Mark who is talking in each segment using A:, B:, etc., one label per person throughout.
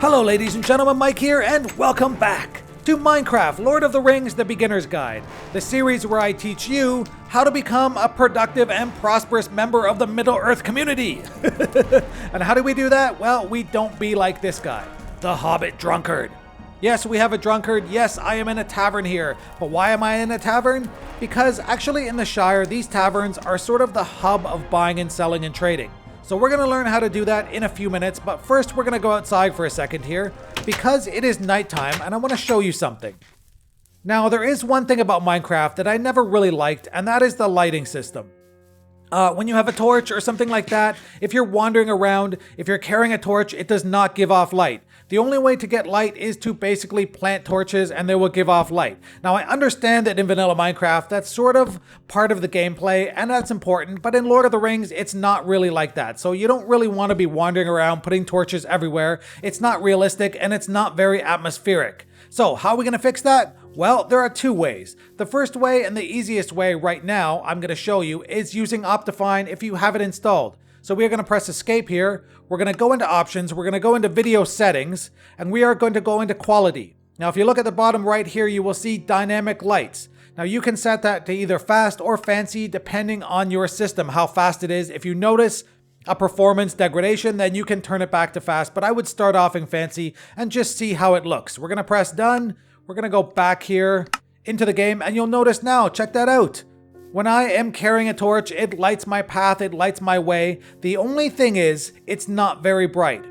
A: Hello ladies and gentlemen, Mike here, and welcome back to Minecraft Lord of the Rings The Beginner's Guide, the series where I teach you how to become a productive and prosperous member of the Middle-earth community. And how do we do that? Well, we don't be like this guy, the Hobbit Drunkard. Yes, we have a drunkard. Yes, I am in a tavern here. But why am I in a tavern? Because actually in the Shire, these taverns are sort of the hub of buying and selling and trading. So we're going to learn how to do that in a few minutes, but first we're going to go outside for a second here because it is nighttime and I want to show you something. Now, there is one thing about Minecraft that I never really liked, and that is the lighting system. When you have a torch or something like that, if you're wandering around, if you're carrying a torch, it does not give off light. The only way to get light is to basically plant torches and they will give off light. Now, I understand that in vanilla Minecraft, that's sort of part of the gameplay and that's important, but in Lord of the Rings, it's not really like that. So you don't really want to be wandering around putting torches everywhere. It's not realistic and it's not very atmospheric. So how are we going to fix that? Well, there are two ways. The first way and the easiest way right now I'm going to show you is using Optifine if you have it installed. So we are going to press escape here. We're going to go into options. We're going to go into video settings and we are going to go into quality. Now, if you look at the bottom right here, you will see dynamic lights. Now you can set that to either fast or fancy depending on your system, how fast it is. If you notice a performance degradation, then you can turn it back to fast, but I would start off in fancy and just see how it looks. We're going to press done. We're going to go back here into the game and you'll notice now, check that out. When I am carrying a torch, it lights my path, it lights my way. The only thing is, it's not very bright.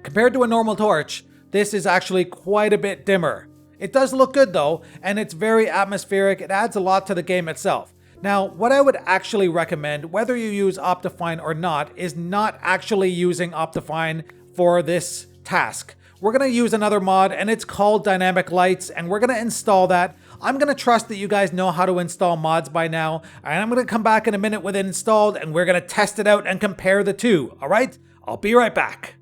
A: Compared to a normal torch, this is actually quite a bit dimmer. It does look good though, and it's very atmospheric. It adds a lot to the game itself. Now, what I would actually recommend, whether you use Optifine or not, is not actually using Optifine for this task. We're going to use another mod and it's called Dynamic Lights and we're going to install that. I'm going to trust that you guys know how to install mods by now and I'm going to come back in a minute with it installed and we're going to test it out and compare the two. All right, I'll be right back.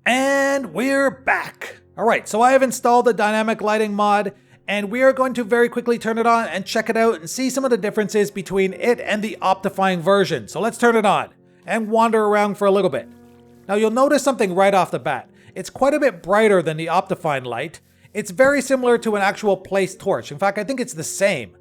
A: And we're back. All right, so I have installed the Dynamic Lighting mod and we are going to very quickly turn it on and check it out and see some of the differences between it and the Optifine version. So let's turn it on and wander around for a little bit. Now you'll notice something right off the bat. It's quite a bit brighter than the Optifine light. It's very similar to an actual place torch. In fact, I think it's the same.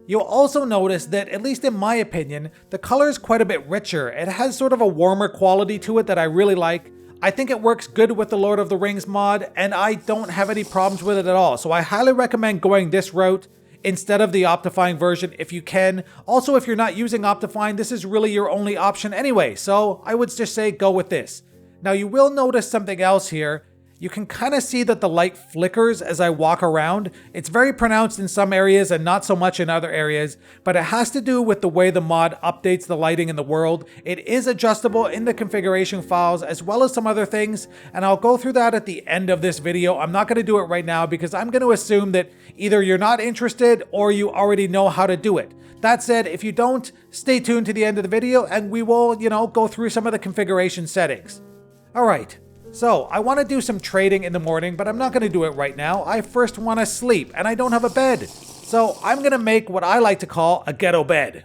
A: You'll also notice that, at least in my opinion, the color is quite a bit richer. It has sort of a warmer quality to it that I really like. I think it works good with the Lord of the Rings mod, and I don't have any problems with it at all. So I highly recommend going this route instead of the Optifine version if you can. Also, if you're not using Optifine, this is really your only option anyway. So I would just say go with this. Now you will notice something else here. You can kind of see that the light flickers as I walk around. It's very pronounced in some areas and not so much in other areas, but it has to do with the way the mod updates the lighting in the world. It is adjustable in the configuration files as well as some other things, and I'll go through that at the end of this video. I'm not going to do it right now because I'm going to assume that either you're not interested or you already know how to do it. That said, if you don't, stay tuned to the end of the video and we will, go through some of the configuration settings. All right, so I want to do some trading in the morning, but I'm not going to do it right now. I first want to sleep, and I don't have a bed. So I'm going to make what I like to call a ghetto bed.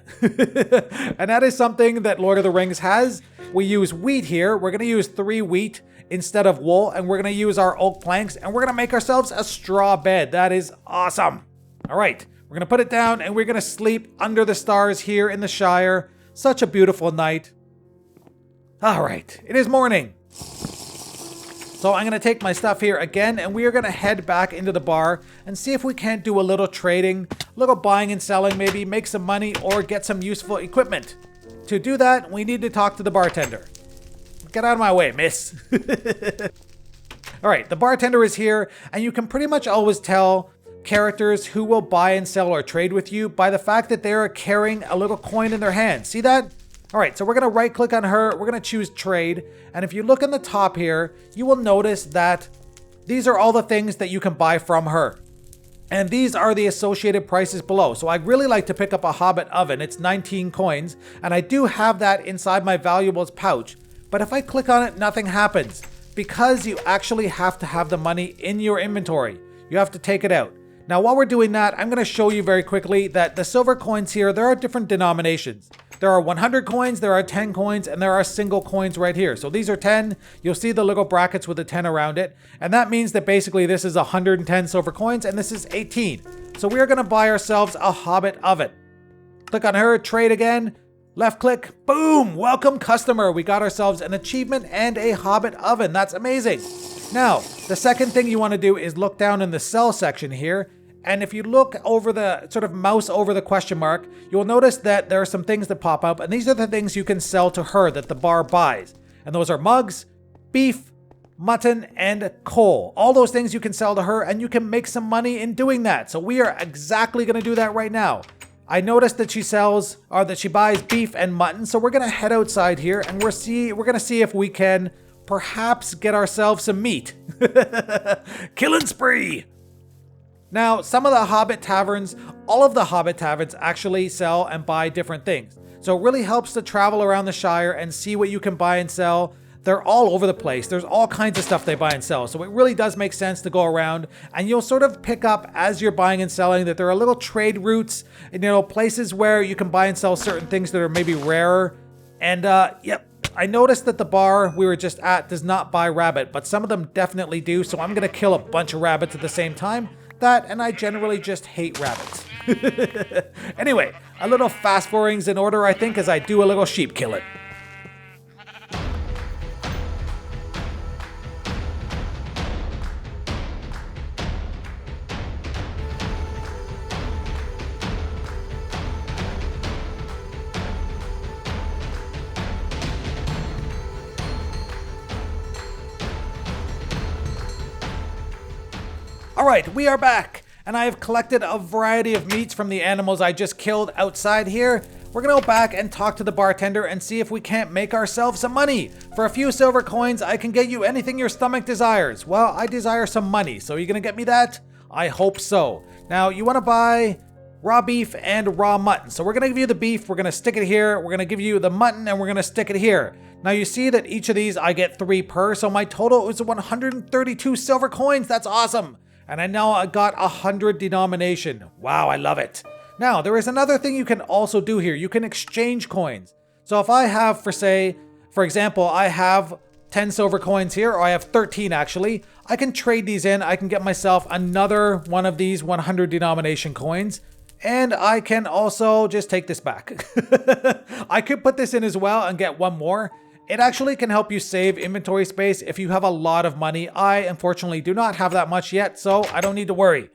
A: And that is something that Lord of the Rings has. We use wheat here. We're going to use 3 wheat instead of wool, and we're going to use our oak planks, and we're going to make ourselves a straw bed. That is awesome. All right, we're going to put it down, and we're going to sleep under the stars here in the Shire. Such a beautiful night. All right, it is morning. So I'm going to take my stuff here again and we are going to head back into the bar and see if we can't do a little trading, a little buying and selling, maybe make some money or get some useful equipment. To do that, we need to talk to the bartender. Get out of my way, miss. All right, the bartender is here and you can pretty much always tell characters who will buy and sell or trade with you by the fact that they are carrying a little coin in their hand. See that? All right, so we're going to right click on her. We're going to choose trade. And if you look in the top here, you will notice that these are all the things that you can buy from her. And these are the associated prices below. So I'd really like to pick up a Hobbit oven. It's 19 coins. And I do have that inside my valuables pouch. But if I click on it, nothing happens because you actually have to have the money in your inventory. You have to take it out. Now, while we're doing that, I'm going to show you very quickly that the silver coins here, there are different denominations. There are 100 coins, there are 10 coins, and there are single coins right here. So these are 10. You'll see the little brackets with the 10 around it. And that means that basically this is 110 silver coins and this is 18. So we are going to buy ourselves a Hobbit oven. Click on her, trade again, left click, boom, welcome customer. We got ourselves an achievement and a Hobbit oven. That's amazing. Now, the second thing you want to do is look down in the sell section here. And if you look over the, sort of mouse over the question mark, you'll notice that there are some things that pop up, and these are the things you can sell to her that the bar buys. And those are mugs, beef, mutton, and coal. All those things you can sell to her, and you can make some money in doing that. So we are exactly going to do that right now. I noticed that she sells, or that she buys beef and mutton, so we're going to head outside here, and we're going to see if we can perhaps get ourselves some meat. Killing spree! Now, some of the Hobbit taverns, all of the Hobbit taverns actually sell and buy different things. So it really helps to travel around the Shire and see what you can buy and sell. They're all over the place. There's all kinds of stuff they buy and sell. So it really does make sense to go around, and you'll sort of pick up as you're buying and selling that there are little trade routes and, places where you can buy and sell certain things that are maybe rarer. And yep, I noticed that the bar we were just at does not buy rabbit, but some of them definitely do. So I'm going to kill a bunch of rabbits at the same time. That, and I generally just hate rabbits. Anyway, a little fast forwarding's in order, I think, as I do a little sheep killing. Alright, we are back, and I have collected a variety of meats from the animals I just killed outside here. We're gonna go back and talk to the bartender and see if we can't make ourselves some money. For a few silver coins, I can get you anything your stomach desires. Well, I desire some money, so are you gonna get me that? I hope so. Now, you wanna buy raw beef and raw mutton. So we're gonna give you the beef, we're gonna stick it here, we're gonna give you the mutton, and we're gonna stick it here. Now you see that each of these I get 3 per, so my total is 132 silver coins. That's awesome. And I know I got 100 denomination. Wow, I love it. Now, there is another thing you can also do here. You can exchange coins. So if I have, for example, I have 10 silver coins here, or I have 13 actually, I can trade these in. I can get myself another one of these 100 denomination coins. And I can also just take this back. I could put this in as well and get one more. It actually can help you save inventory space if you have a lot of money. I, unfortunately, do not have that much yet, so I don't need to worry.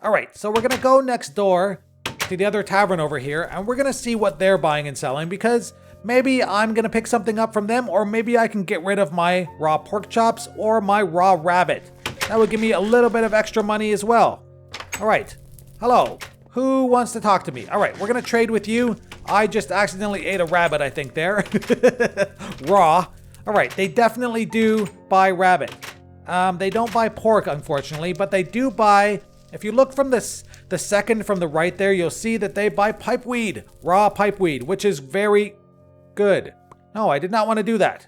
A: Alright, so we're going to go next door to the other tavern over here, and we're going to see what they're buying and selling, because maybe I'm going to pick something up from them, or maybe I can get rid of my raw pork chops or my raw rabbit. That would give me a little bit of extra money as well. Alright, hello. Who wants to talk to me? Alright, we're going to trade with you. I just accidentally ate a rabbit, I think, there. Raw. Alright, they definitely do buy rabbit. They don't buy pork, unfortunately, but they do buy... If you look from the second from the right there, you'll see that they buy pipeweed. Raw pipeweed, which is very good. No, I did not want to do that.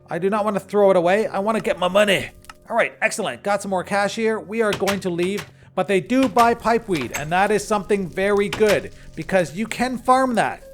A: I do not want to throw it away. I want to get my money. Alright, excellent. Got some more cash here. We are going to leave. But they do buy pipeweed, and that is something very good, because you can farm that.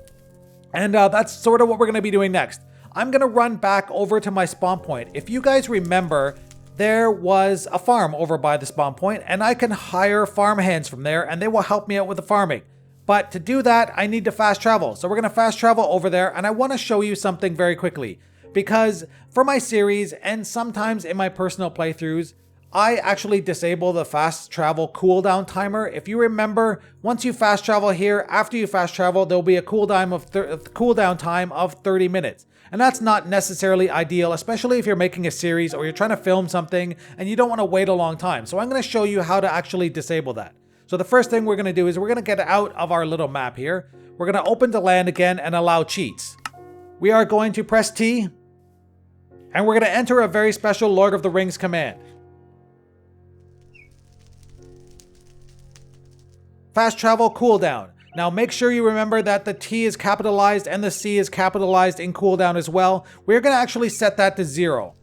A: And that's sort of what we're going to be doing next. I'm going to run back over to my spawn point. If you guys remember, there was a farm over by the spawn point, and I can hire farm hands from there, and they will help me out with the farming. But to do that, I need to fast travel. So we're going to fast travel over there, and I want to show you something very quickly. Because for my series, and sometimes in my personal playthroughs, I actually disable the fast travel cooldown timer. If you remember, once you fast travel here, after you fast travel, there'll be a cooldown time of 30 minutes. And that's not necessarily ideal, especially if you're making a series or you're trying to film something and you don't want to wait a long time. So I'm going to show you how to actually disable that. So the first thing we're going to do is we're going to get out of our little map here. We're going to open to land again and allow cheats. We are going to press T, and we're going to enter a very special Lord of the Rings command. Fast travel cooldown. Now make sure you remember that the T is capitalized and the C is capitalized in cooldown as well. We're going to actually set that to 0.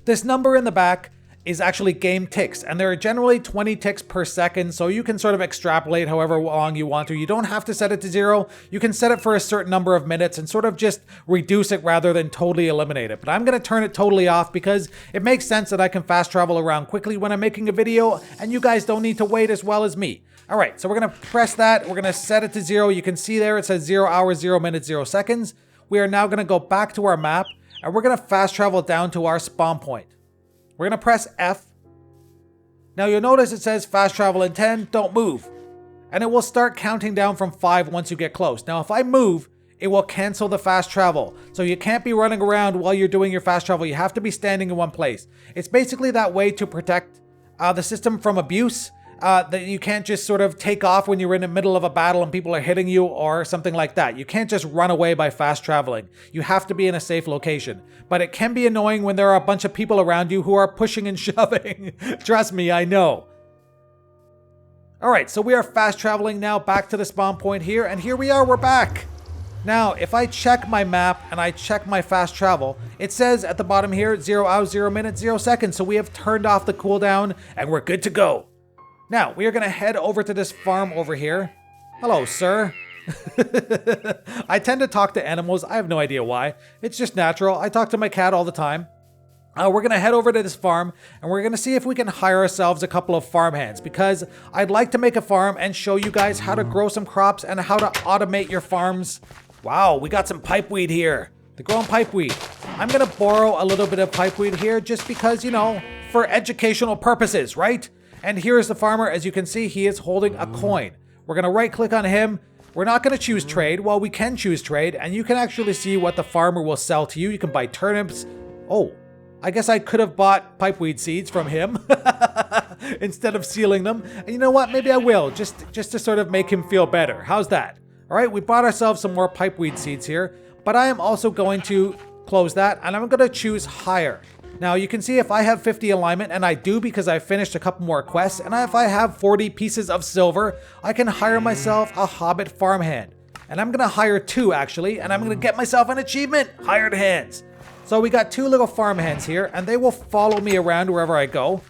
A: This number in the back is actually game ticks, and there are generally 20 ticks per second, so you can sort of extrapolate however long you want to. You don't have to set it to 0. You can set it for a certain number of minutes and sort of just reduce it rather than totally eliminate it. But I'm going to turn it totally off because it makes sense that I can fast travel around quickly when I'm making a video, and you guys don't need to wait as well as me. All right, so we're going to press that. We're going to set it to 0. You can see there it says 0 hours, 0 minutes, 0 seconds. We are now going to go back to our map, and we're going to fast travel down to our spawn point. We're going to press F. Now you'll notice it says fast travel in 10, don't move. And it will start counting down from 5 once you get close. Now if I move, it will cancel the fast travel. So you can't be running around while you're doing your fast travel. You have to be standing in one place. It's basically that way to protect the system from abuse. That you can't just sort of take off when you're in the middle of a battle and people are hitting you or something like that. You can't just run away by fast traveling. You have to be in a safe location. But it can be annoying when there are a bunch of people around you who are pushing and shoving. Trust me, I know. Alright, so we are fast traveling now back to the spawn point here, and here we are, we're back. Now, if I check my map and I check my fast travel, it says at the bottom here, 0 hours, 0 minutes, 0 seconds. So we have turned off the cooldown and we're good to go. Now, we are going to head over to this farm over here. Hello, sir. I tend to talk to animals. I have no idea why. It's just natural. I talk to my cat all the time. We're going to head over to this farm, and we're going to see if we can hire ourselves a couple of farmhands, because I'd like to make a farm and show you guys how to grow some crops and how to automate your farms. Wow, we got some pipeweed here. The growing pipeweed. I'm going to borrow a little bit of pipeweed here just because, you know, for educational purposes, right? And here is the farmer. As you can see, he is holding a coin. We're going to right click on him. We're not going to choose trade. Well, we can choose trade, and you can actually see what the farmer will sell to you. You can buy turnips. Oh, I guess I could have bought pipeweed seeds from him instead of sealing them. And you know what? Maybe I will, just to sort of make him feel better. How's that? All right, we bought ourselves some more pipeweed seeds here, but I am also going to close that, and I'm going to choose hire. Now you can see if I have 50 alignment, and I do because I finished a couple more quests, and if I have 40 pieces of silver, I can hire myself a hobbit farmhand. And I'm going to hire 2 actually, and I'm going to get myself an achievement, hired hands. So we got 2 little farmhands here, and they will follow me around wherever I go.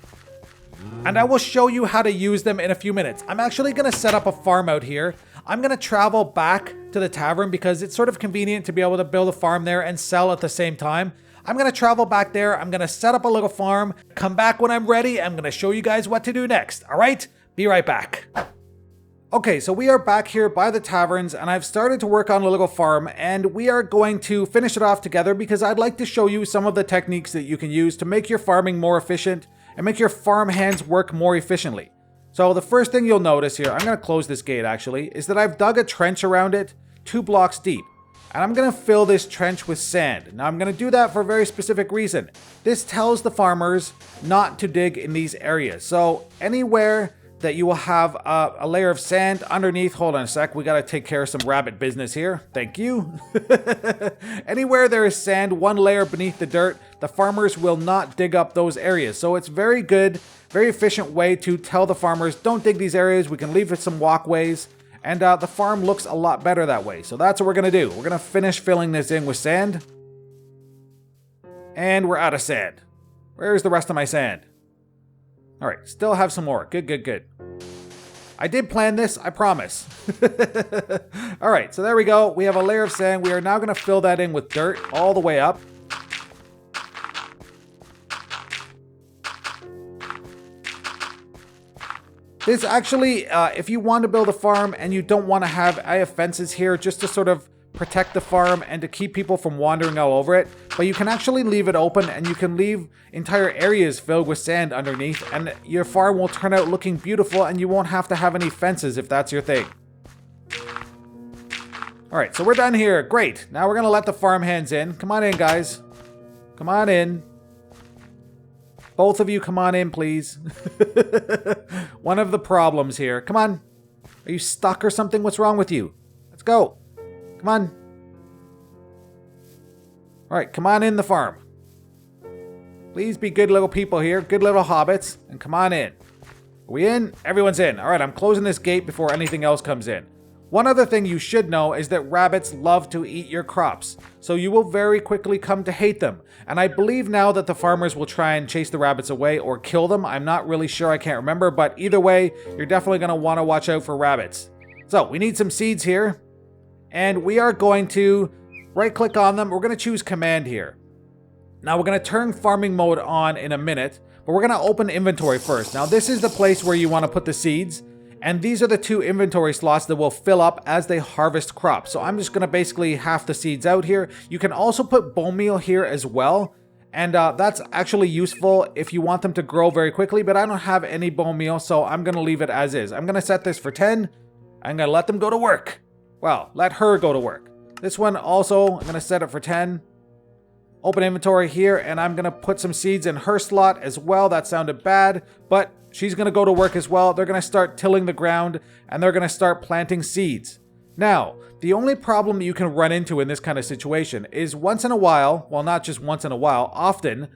A: And I will show you how to use them in a few minutes. I'm actually going to set up a farm out here. I'm going to travel back to the tavern because it's sort of convenient to be able to build a farm there and sell at the same time. I'm going to travel back there. I'm going to set up a little farm, come back when I'm ready. I'm going to show you guys what to do next. All right, be right back. Okay, so we are back here by the taverns, and I've started to work on a little farm, and we are going to finish it off together because I'd like to show you some of the techniques that you can use to make your farming more efficient and make your farm hands work more efficiently. So the first thing you'll notice here, I'm going to close this gate actually, is that I've dug a trench around it 2 blocks deep. And I'm going to fill this trench with sand. Now I'm going to do that for a very specific reason. This tells the farmers not to dig in these areas. So anywhere that you will have a layer of sand underneath, hold on a sec, we got to take care of some rabbit business here. Thank you. Anywhere there is sand, 1 layer beneath the dirt, the farmers will not dig up those areas. So it's very good, very efficient way to tell the farmers, don't dig these areas. We can leave it some walkways. And the farm looks a lot better that way. So that's what we're going to do. We're going to finish filling this in with sand. And we're out of sand. Where's the rest of my sand? All right, still have some more. Good, good, good. I did plan this, I promise. All right, so there we go. We have a layer of sand. We are now going to fill that in with dirt all the way up. This actually, if you want to build a farm and you don't want to have, I have fences here just to sort of protect the farm and to keep people from wandering all over it. But you can actually leave it open, and you can leave entire areas filled with sand underneath, and your farm will turn out looking beautiful, and you won't have to have any fences if that's your thing. All right, so we're done here. Great. Now we're going to let the farmhands in. Come on in, guys. Come on in. Both of you, come on in, please. One of the problems here. Come on. Are you stuck or something? What's wrong with you? Let's go. Come on. All right, come on in the farm. Please be good little people here. Good little hobbits. And come on in. Are we in? Everyone's in. All right, I'm closing this gate before anything else comes in. One other thing you should know is that rabbits love to eat your crops, so you will very quickly come to hate them. And I believe now that the farmers will try and chase the rabbits away or kill them. I'm not really sure, I can't remember, but either way, you're definitely going to want to watch out for rabbits. So we need some seeds here, and we are going to right click on them. We're going to choose command here. Now we're going to turn farming mode on in a minute, but we're going to open inventory first. Now this is the place where you want to put the seeds. And these are the 2 inventory slots that will fill up as they harvest crops. So I'm just going to basically half the seeds out here. You can also put bone meal here as well. And that's actually useful if you want them to grow very quickly. But I don't have any bone meal, so I'm going to leave it as is. I'm going to set this for 10. I'm going to let them go to work. Well, let her go to work. This one also, I'm going to set it for 10. Open inventory here, and I'm going to put some seeds in her slot as well. That sounded bad, but she's going to go to work as well. They're going to start tilling the ground, and they're going to start planting seeds. Now, the only problem you can run into in this kind of situation is once in a while, well, not just once in a while, often,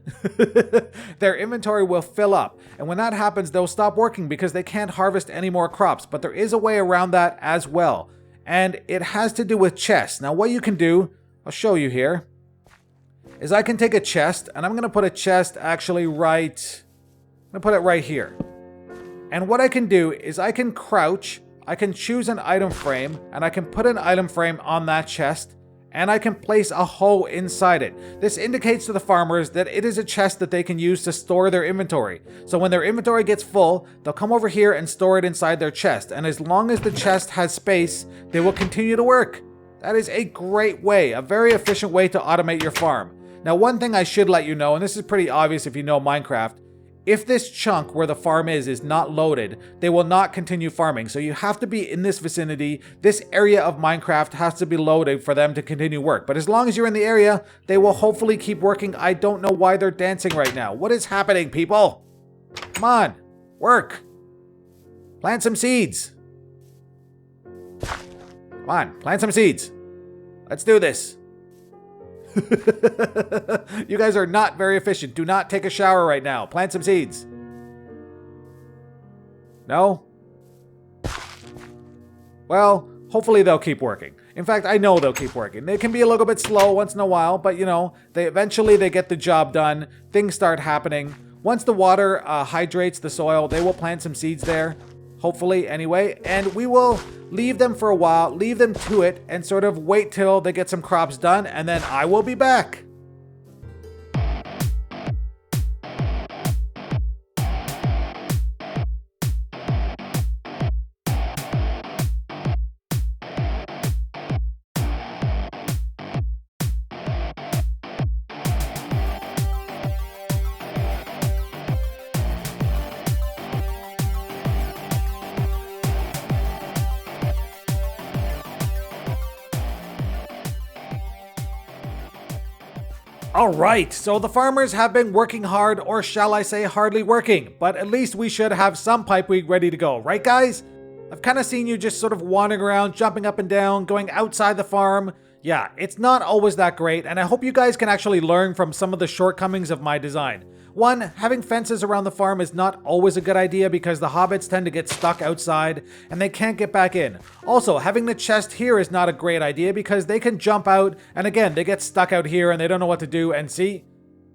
A: their inventory will fill up. And when that happens, they'll stop working because they can't harvest any more crops. But there is a way around that as well. And it has to do with chests. Now, what you can do, I'll show you here, is I can take a chest, and I'm going to put a chest actually right... I'm going to put it right here. And what I can do is I can crouch, I can choose an item frame, and I can put an item frame on that chest, and I can place a hoe inside it. This indicates to the farmers that it is a chest that they can use to store their inventory. So when their inventory gets full, they'll come over here and store it inside their chest. And as long as the chest has space, they will continue to work. That is a great way, a very efficient way to automate your farm. Now, one thing I should let you know, and this is pretty obvious if you know Minecraft, if this chunk where the farm is not loaded, they will not continue farming. So you have to be in this vicinity. This area of Minecraft has to be loaded for them to continue work. But as long as you're in the area, they will hopefully keep working. I don't know why they're dancing right now. What is happening, people? Come on, work. Plant some seeds. Come on, plant some seeds. Let's do this. You guys are not very efficient. Do not take a shower right now. Plant some seeds. No? Well, hopefully they'll keep working. In fact, I know they'll keep working. They can be a little bit slow once in a while, but you know, eventually they get the job done. Things start happening. Once the water hydrates the soil, they will plant some seeds there. Hopefully, anyway. And we will leave them for a while, leave them to it, and sort of wait till they get some crops done, and then I will be back. Alright, so the farmers have been working hard, or shall I say hardly working, but at least we should have some pipeweed ready to go, right guys? I've kind of seen you just sort of wandering around, jumping up and down, going outside the farm. Yeah, it's not always that great, and I hope you guys can actually learn from some of the shortcomings of my design. One, having fences around the farm is not always a good idea because the hobbits tend to get stuck outside and they can't get back in. Also, having the chest here is not a great idea because they can jump out and again, they get stuck out here and they don't know what to do, and see?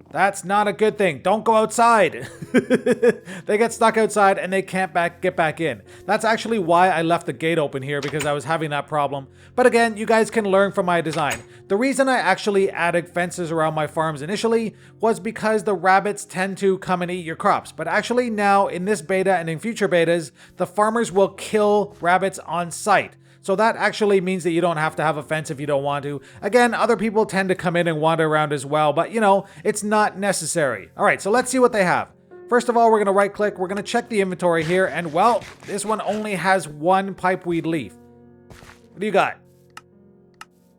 A: That's not a good thing. Don't go outside. They get stuck outside and they can't get back in. That's actually why I left the gate open here, because I was having that problem. But again, you guys can learn from my design. The reason I actually added fences around my farms initially was because the rabbits tend to come and eat your crops. But actually now in this beta and in future betas, the farmers will kill rabbits on site. So that actually means that you don't have to have a fence if you don't want to. Again, other people tend to come in and wander around as well, but you know, it's not necessary. All right, so let's see what they have. First of all, we're gonna right click, we're gonna check the inventory here, and well, this one only has 1 pipeweed leaf. What do you got?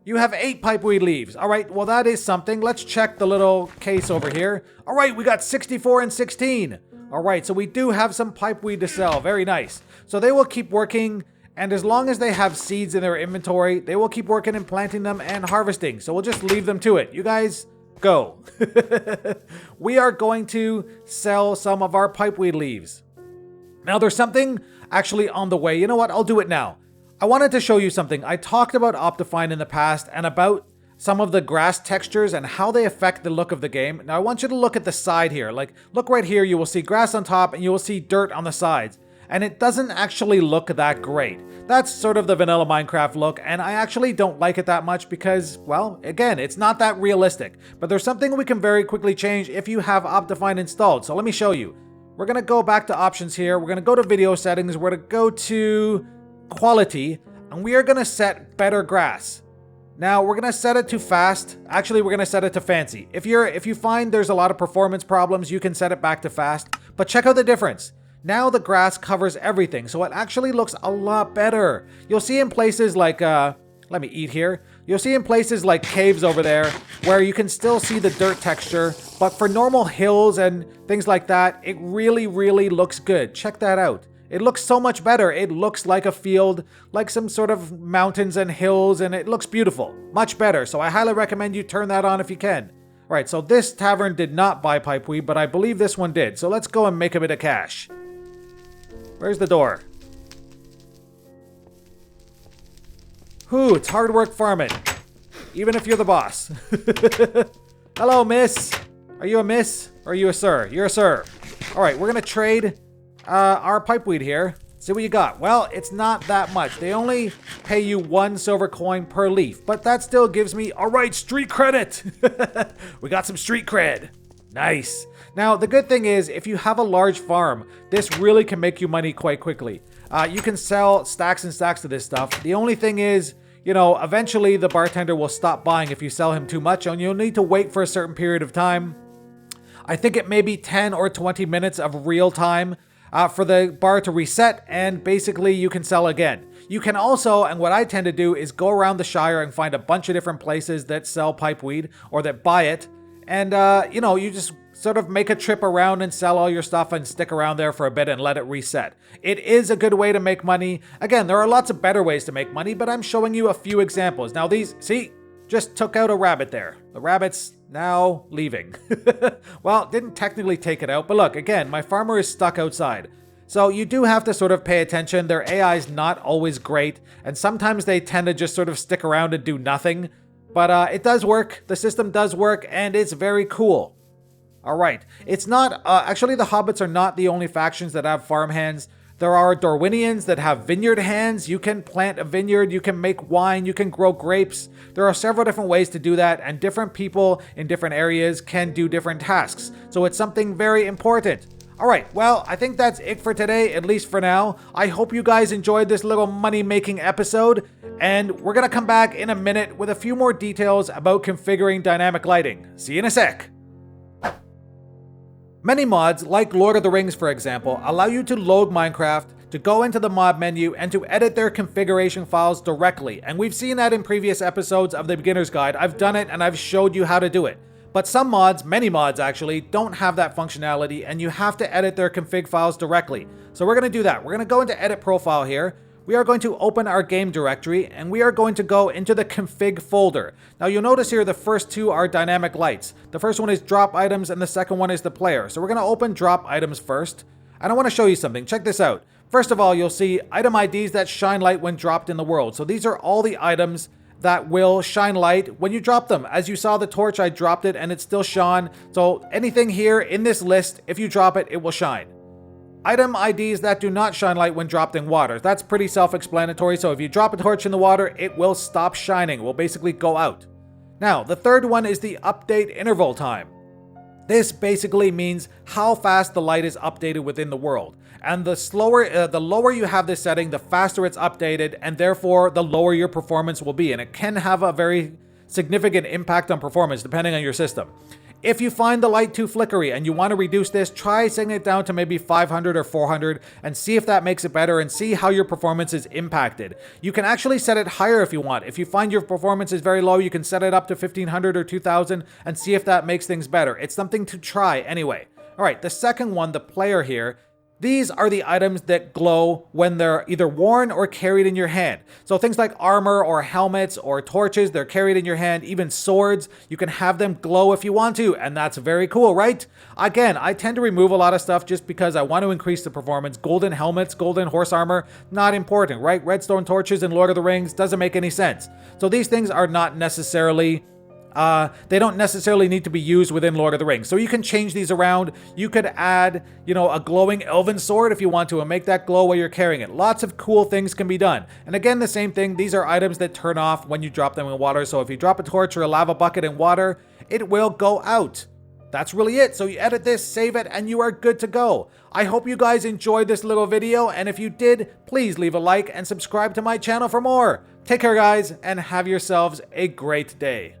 A: You have 8 pipeweed leaves. All right, well that is something. Let's check the little case over here. All right, we got 64 and 16. All right, so we do have some pipeweed to sell, very nice. So they will keep working. And as long as they have seeds in their inventory, they will keep working and planting them and harvesting. So we'll just leave them to it. You guys, go. We are going to sell some of our pipeweed leaves. Now there's something actually on the way. You know what? I'll do it now. I wanted to show you something. I talked about Optifine in the past and about some of the grass textures and how they affect the look of the game. Now I want you to look at the side here. Like, look right here, you will see grass on top and you will see dirt on the sides. And it doesn't actually look that great. That's sort of the vanilla Minecraft look, and I actually don't like it that much because, well, again, it's not that realistic. But there's something we can very quickly change if you have Optifine installed. So let me show you. We're gonna go back to options here. We're gonna go to video settings. We're gonna go to quality, and we are gonna set better grass. Now we're gonna set it to fast. Actually, we're gonna set it to fancy. If you find there's a lot of performance problems, you can set it back to fast. But check out the difference. Now the grass covers everything, so it actually looks a lot better. You'll see in places like, let me eat here. You'll see in places like caves over there where you can still see the dirt texture, but for normal hills and things like that, it really, really looks good. Check that out. It looks so much better. It looks like a field, like some sort of mountains and hills, and it looks beautiful. Much better, so I highly recommend you turn that on if you can. All right, so this tavern did not buy pipeweed, but I believe this one did. So let's go and make a bit of cash. Where's the door? Whew, it's hard work farming. Even if you're the boss. Hello, miss. Are you a miss? Or are you a sir? You're a sir. Alright, we're gonna trade our pipeweed here. See what you got. Well, it's not that much. They only pay you 1 silver coin per leaf, but that still gives me, alright, street credit. We got some street cred. Nice. Now, the good thing is, if you have a large farm, this really can make you money quite quickly. You can sell stacks and stacks of this stuff. The only thing is, you know, eventually the bartender will stop buying if you sell him too much, and you'll need to wait for a certain period of time. I think it may be 10 or 20 minutes of real time for the bar to reset, and basically you can sell again. You can also, and what I tend to do, is go around the Shire and find a bunch of different places that sell pipeweed or that buy it. And, you know, you just sort of make a trip around and sell all your stuff and stick around there for a bit and let it reset. It is a good way to make money. Again, there are lots of better ways to make money, but I'm showing you a few examples. Now these, see, just took out a rabbit there. The rabbit's now leaving. Well, didn't technically take it out, but look, again, my farmer is stuck outside. So you do have to sort of pay attention. Their AI is not always great, and sometimes they tend to just sort of stick around and do nothing. But it does work. The system does work, and it's very cool. Alright, it's not, actually the hobbits are not the only factions that have farm hands. There are Dorwinians that have vineyard hands. You can plant a vineyard, you can make wine, you can grow grapes. There are several different ways to do that, and different people in different areas can do different tasks. So it's something very important. Alright, well, I think that's it for today, at least for now. I hope you guys enjoyed this little money-making episode, and we're gonna come back in a minute with a few more details about configuring dynamic lighting. See you in a sec! Many mods, like Lord of the Rings for example, allow you to load Minecraft, to go into the mod menu, and to edit their configuration files directly. And we've seen that in previous episodes of the Beginner's Guide. I've done it and I've showed you how to do it. But some mods, many mods actually, don't have that functionality, and you have to edit their config files directly. So we're going to do that. We're going to go into Edit Profile here. We are going to open our game directory, and we are going to go into the config folder. Now you'll notice here the first two are dynamic lights. The first one is drop items, and the second one is the player. So we're going to open drop items first. And I want to show you something. Check this out. First of all, you'll see item IDs that shine light when dropped in the world. So these are all the items that will shine light when you drop them. As you saw the torch, I dropped it and it still shone. So anything here in this list, if you drop it, it will shine. Item IDs that do not shine light when dropped in water. That's pretty self-explanatory. So if you drop a torch in the water, it will stop shining. It will basically go out. Now, the third one is the update interval time. This basically means how fast the light is updated within the world. And the lower you have this setting, the faster it's updated, and therefore the lower your performance will be. And it can have a very significant impact on performance depending on your system. If you find the light too flickery and you want to reduce this, try setting it down to maybe 500 or 400 and see if that makes it better and see how your performance is impacted. You can actually set it higher if you want. If you find your performance is very low, you can set it up to 1500 or 2000 and see if that makes things better. It's something to try anyway. All right, the second one, the player here, These are the items that glow when they're either worn or carried in your hand. So things like armor or helmets or torches, they're carried in your hand. Even swords, you can have them glow if you want to, and that's very cool, right? Again, I tend to remove a lot of stuff just because I want to increase the performance. Golden helmets, golden horse armor, not important, right? Redstone torches in Lord of the Rings doesn't make any sense. So these things are not necessarily they don't necessarily need to be used within Lord of the Rings. So you can change these around. You could add, a glowing elven sword if you want to and make that glow while you're carrying it. Lots of cool things can be done. And again, the same thing. These are items that turn off when you drop them in water. So if you drop a torch or a lava bucket in water, it will go out. That's really it. So you edit this, save it, and you are good to go. I hope you guys enjoyed this little video, and if you did, please leave a like and subscribe to my channel for more. Take care, guys, and have yourselves a great day.